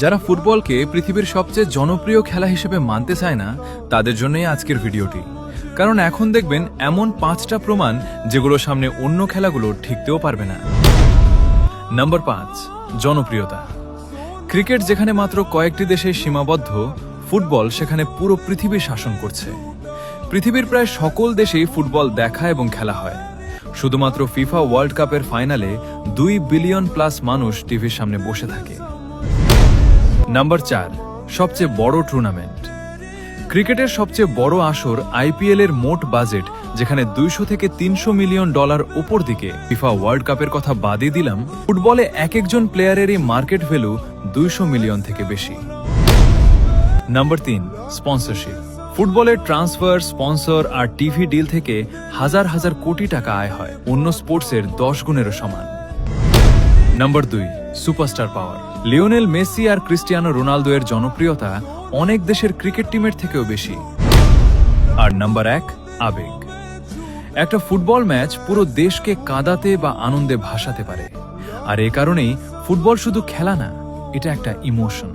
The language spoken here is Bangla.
যারা ফুটবলকে পৃথিবীর সবচেয়ে জনপ্রিয় খেলা হিসেবে মানতে চায় না, তাদের জন্যই আজকের ভিডিওটি। কারণ এখন দেখবেন এমন 5টা প্রমাণ যেগুলো সামনে অন্য খেলাগুলো ঠিকতেও পারবে না। নাম্বার 5, জনপ্রিয়তা। ক্রিকেট যেখানে মাত্র কয়েকটি দেশে সীমাবদ্ধ, ফুটবল সেখানে পুরো পৃথিবী শাসন করছে। পৃথিবীর প্রায় সকল দেশেই ফুটবল দেখা এবং খেলা হয়। শুধুমাত্র ফিফা ওয়ার্ল্ড কাপের ফাইনালে 2 বিলিয়ন প্লাস মানুষ টিভির সামনে বসে থাকে। নাম্বার 4, সবচেয়ে বড় টুর্নামেন্ট। ক্রিকেটের সবচেয়ে বড় আসর আইপিএল এর মোট বাজেট যেখানে 200 থেকে 300 মিলিয়ন ডলার উপর দিকে। ফিফা ওয়ার্ল্ড কাপের কথা বাদই দিলাম, ফুটবলে এক একজন প্লেয়ারেরই মার্কেট ভ্যালু 200 মিলিয়ন থেকে বেশি। Number 3, sponsorship. ফুটবলের ট্রান্সফার, স্পন্সর আর টিভি ডিল থেকে হাজার হাজার কোটি টাকা আয় হয়, অন্য স্পোর্টসের 10 গুণেরও সমান। নাম্বার 2, সুপারস্টার পাওয়ার। লিওনেল মেসি আর ক্রিস্টিয়ানো রোনালদো এর জনপ্রিয়তা অনেক দেশের ক্রিকেট টিমের থেকেও বেশি। আর নাম্বার 1, আবেগ। একটা ফুটবল ম্যাচ পুরো দেশকে কাঁদাতে বা আনন্দে ভাসাতে পারে। আর এ কারণেই ফুটবল শুধু খেলা না, এটা একটা ইমোশন।